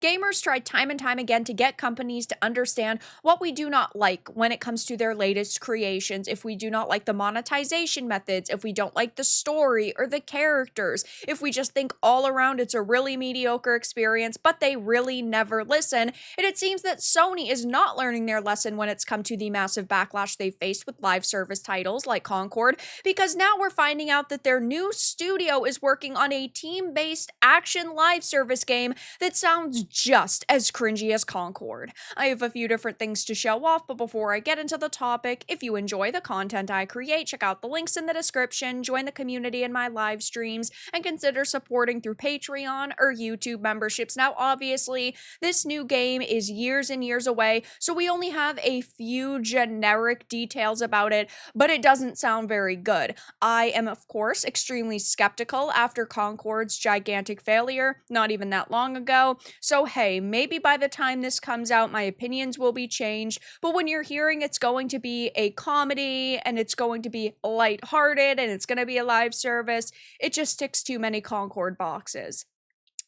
Gamers try time and time again to get companies to understand what we do not like when it comes to their latest creations. If we do not like the monetization methods, if we don't like the story or the characters, if we just think all around it's a really mediocre experience, but they really never listen. And it seems that Sony is not learning their lesson when it's come to the massive backlash they've faced with live service titles like Concord, because now we're finding out that their new studio is working on a team-based action live service game that sounds just as cringy as Concord. I have a few different things to show off, but before I get into the topic, if you enjoy the content I create, check out the links in the description, join the community in my live streams, and consider supporting through Patreon or YouTube memberships. Now, obviously, this new game is years and years away, so we only have a few generic details about it, but it doesn't sound very good. I am, of course, extremely skeptical after Concord's gigantic failure not even that long ago, so hey, maybe by the time this comes out, my opinions will be changed, but when you're hearing it's going to be a comedy, and it's going to be lighthearted, and it's going to be a live service, it just ticks too many Concord boxes.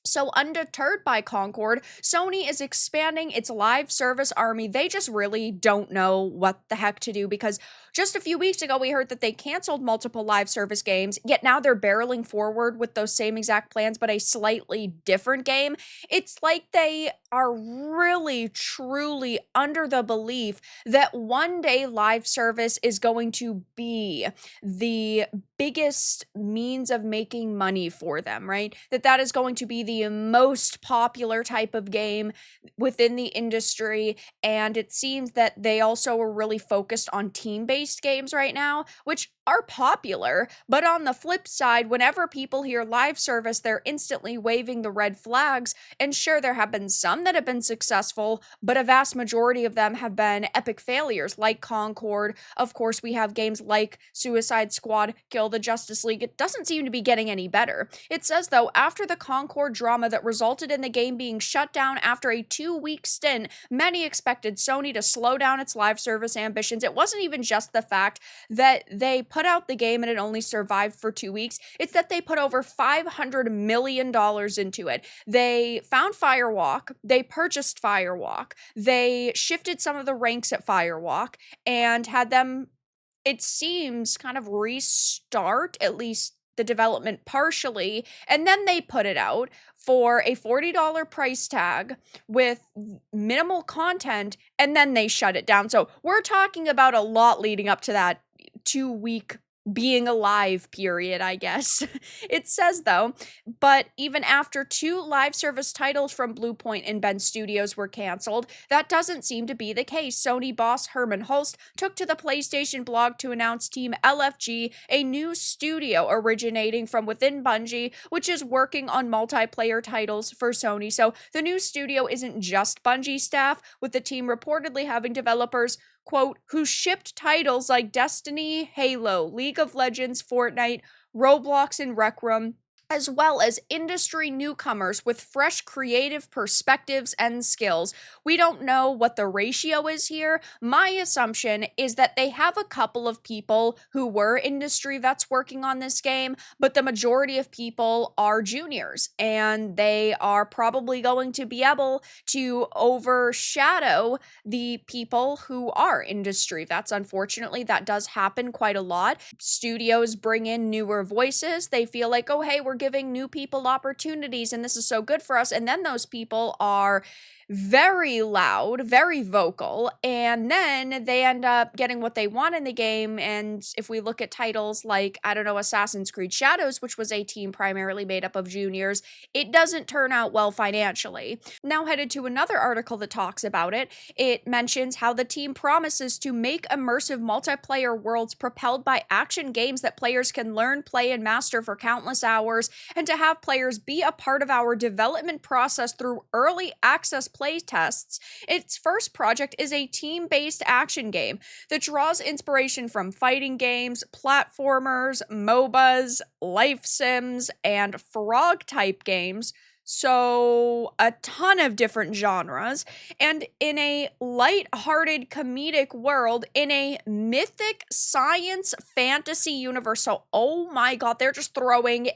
So, undeterred by Concord, Sony is expanding its live service army. They just really don't know what the heck to do, because just a few weeks ago, we heard that they canceled multiple live service games, yet now they're barreling forward with those same exact plans, but a slightly different game. It's like they are really, truly under the belief that one day live service is going to be the biggest means of making money for them, right? That is going to be the most popular type of game within the industry, and it seems that they also are really focused on team-based games right now, which are popular, but on the flip side, whenever people hear live service, they're instantly waving the red flags, and sure, there have been some that have been successful, but a vast majority of them have been epic failures, like Concord. Of course, we have games like Suicide Squad, Kill the Justice League. It doesn't seem to be getting any better. It says, though, after the Concord drama that resulted in the game being shut down after a 2-week stint, many expected Sony to slow down its live service ambitions. It wasn't even just the fact that they put out the game and it only survived for 2 weeks. It's that they put over $500 million into it. They found Firewalk, they purchased Firewalk, they shifted some of the ranks at Firewalk, and had them, it seems, kind of restart at least the development partially, and then they put it out for a $40 price tag with minimal content, and then they shut it down. So we're talking about a lot leading up to that 2-week being alive period, I guess. It says, though, but even after 2 live service titles from Bluepoint and Bend Studios were canceled, that doesn't seem to be the case. Sony boss Herman Hulst took to the PlayStation blog to announce Team LFG, a new studio originating from within Bungie, which is working on multiplayer titles for Sony. So the new studio isn't just Bungie staff, with the team reportedly having developers, quote, who shipped titles like Destiny, Halo, League of Legends, Fortnite, Roblox, and Rec Room, as well as industry newcomers with fresh creative perspectives and skills. We don't know what the ratio is here. My assumption is that they have a couple of people who were industry vets working on this game, but the majority of people are juniors, and they are probably going to be able to overshadow the people who are industry vets. Unfortunately, that does happen quite a lot. Studios bring in newer voices. They feel like, oh, hey, we're giving new people opportunities and this is so good for us, and then those people are very loud, very vocal, and then they end up getting what they want in the game. And if we look at titles like, I don't know, Assassin's Creed Shadows, which was a team primarily made up of juniors, it doesn't turn out well financially. Now headed to another article that talks about it. It mentions how the team promises to make immersive multiplayer worlds propelled by action games that players can learn, play, and master for countless hours, and to have players be a part of our development process through early access play tests. Its first project is a team-based action game that draws inspiration from fighting games, platformers, MOBAs, life sims, and frog-type games. So, a ton of different genres, and in a light-hearted comedic world, in a mythic science fantasy universe. So, oh my god, they're just throwing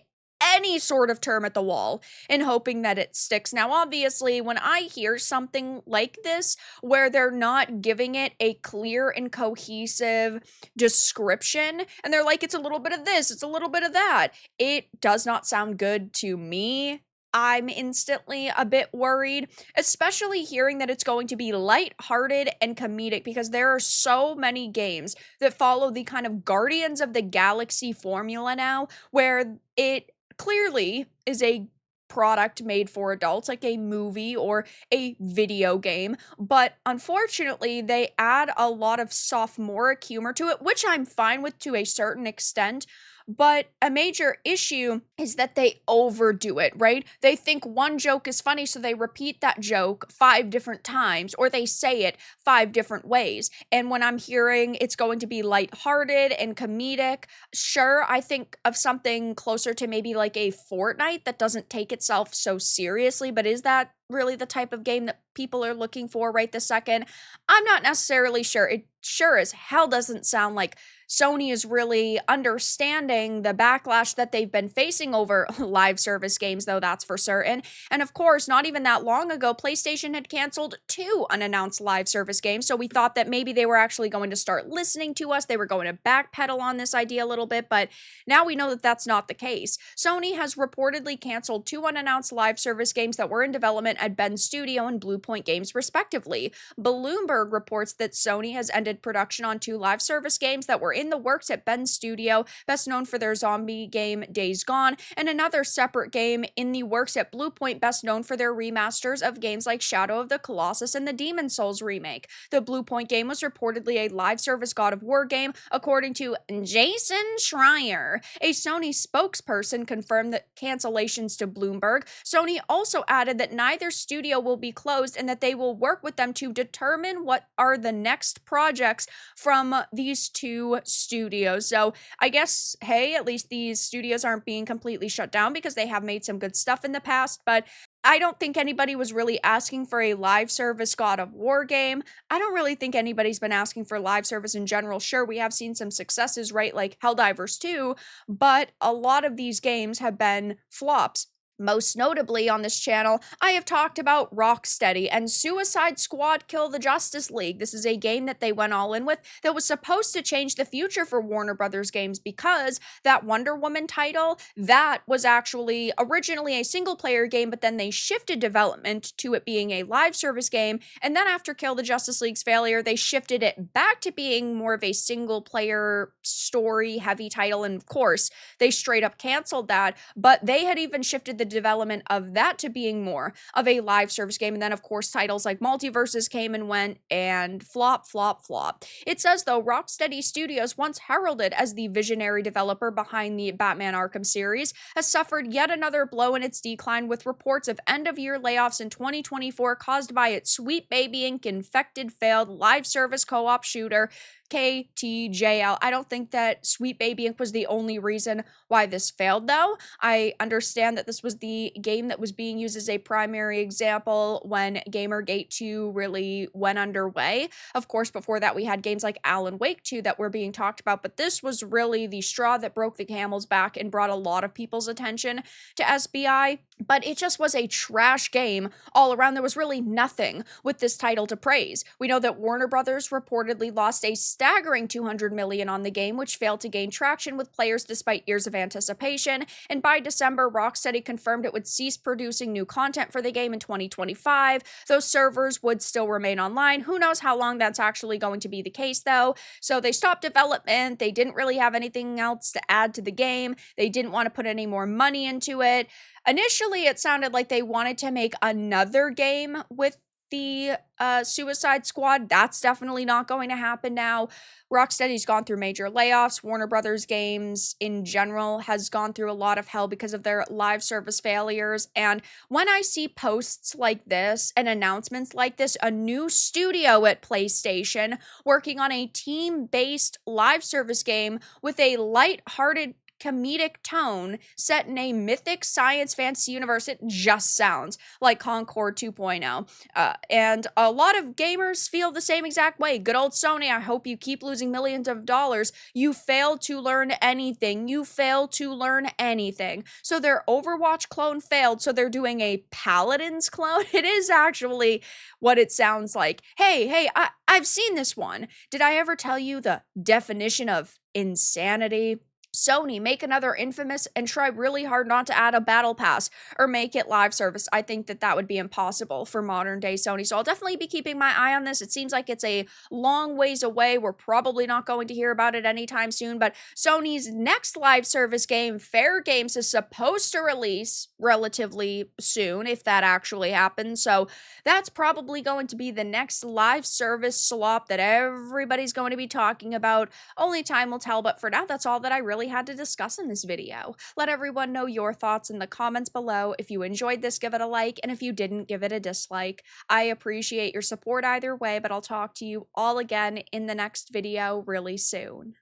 any sort of term at the wall and hoping that it sticks. Now, obviously, when I hear something like this, where they're not giving it a clear and cohesive description, and they're like, it's a little bit of this, it's a little bit of that, it does not sound good to me. I'm instantly a bit worried, especially hearing that it's going to be lighthearted and comedic, because there are so many games that follow the kind of Guardians of the Galaxy formula now, where it clearly is a product made for adults, like a movie or a video game, but unfortunately they add a lot of sophomoric humor to it, which I'm fine with to a certain extent. But a major issue is that they overdo it, right? They think one joke is funny, so they repeat that joke 5 different times, or they say it 5 different ways. And when I'm hearing it's going to be lighthearted and comedic, sure, I think of something closer to maybe like a Fortnite that doesn't take itself so seriously, but is that really the type of game that people are looking for right this second? I'm not necessarily sure. It sure as hell doesn't sound like Sony is really understanding the backlash that they've been facing over live service games, though, that's for certain. And of course, not even that long ago, PlayStation had canceled 2 unannounced live service games, so we thought that maybe they were actually going to start listening to us. They were going to backpedal on this idea a little bit, but now we know that that's not the case. Sony has reportedly canceled 2 unannounced live service games that were in development at Bend Studio and Bluepoint Games, respectively. Bloomberg reports that Sony has ended production on 2 live service games that were in the works at Bend Studio, best known for their zombie game Days Gone, and another separate game in the works at Bluepoint, best known for their remasters of games like Shadow of the Colossus and the Demon's Souls remake. The Bluepoint game was reportedly a live service God of War game, according to Jason Schreier. A Sony spokesperson confirmed the cancellations to Bloomberg. Sony also added that neither studio will be closed and that they will work with them to determine what are the next projects from these 2 studios. So I guess, hey, at least these studios aren't being completely shut down, because they have made some good stuff in the past, but I don't think anybody was really asking for a live service God of War game. I don't really think anybody's been asking for live service in general. Sure, we have seen some successes, right, like Helldivers 2, but a lot of these games have been flops. Most notably on this channel, I have talked about Rocksteady and Suicide Squad Kill the Justice League. This is a game that they went all in with that was supposed to change the future for Warner Brothers games, because that Wonder Woman title, that was actually originally a single-player game, but then they shifted development to it being a live service game, and then after Kill the Justice League's failure, they shifted it back to being more of a single-player story-heavy title, and of course, they straight up canceled that, but they had even shifted the development of that to being more of a live service game. And then, of course, titles like Multiverses came and went, and flop, flop, flop. It says, though, Rocksteady Studios, once heralded as the visionary developer behind the Batman Arkham series, has suffered yet another blow in its decline, with reports of end-of-year layoffs in 2024 caused by its Sweet Baby Inc. infected failed live service co-op shooter KTJL. I don't think that Sweet Baby Inc. was the only reason why this failed, though. I understand that this was the game that was being used as a primary example when Gamergate 2 really went underway. Of course, before that, we had games like Alan Wake 2 that were being talked about, but this was really the straw that broke the camel's back and brought a lot of people's attention to SBI. But it just was a trash game all around. There was really nothing with this title to praise. We know that Warner Brothers reportedly lost a staggering $200 million on the game, which failed to gain traction with players despite years of anticipation. And by December, Rocksteady confirmed it would cease producing new content for the game in 2025. Those servers would still remain online. Who knows how long that's actually going to be the case, though. So they stopped development. They didn't really have anything else to add to the game. They didn't want to put any more money into it. Initially, it sounded like they wanted to make another game with the Suicide Squad. That's definitely not going to happen now. Rocksteady's gone through major layoffs. Warner Brothers Games in general has gone through a lot of hell because of their live service failures. And when I see posts like this and announcements like this, a new studio at PlayStation working on a team-based live service game with a light-hearted comedic tone set in a mythic science fantasy universe. It just sounds like Concord 2.0. And a lot of gamers feel the same exact way. Good old Sony, I hope you keep losing millions of dollars. You failed to learn anything. You failed to learn anything. So their Overwatch clone failed, so they're doing a Paladins clone. It is actually what it sounds like. Hey, I've seen this one. Did I ever tell you the definition of insanity? Sony, make another Infamous and try really hard not to add a battle pass or make it live service. I think that would be impossible for modern day Sony. So I'll definitely be keeping my eye on this. It seems like it's a long ways away. We're probably not going to hear about it anytime soon, but Sony's next live service game, Fair Games, is supposed to release relatively soon, if that actually happens. So that's probably going to be the next live service SLOP that everybody's going to be talking about. Only time will tell, but for now, that's all that I really had to discuss in this video. Let everyone know your thoughts in the comments below. If you enjoyed this, give it a like, and if you didn't, give it a dislike. I appreciate your support either way, but I'll talk to you all again in the next video really soon.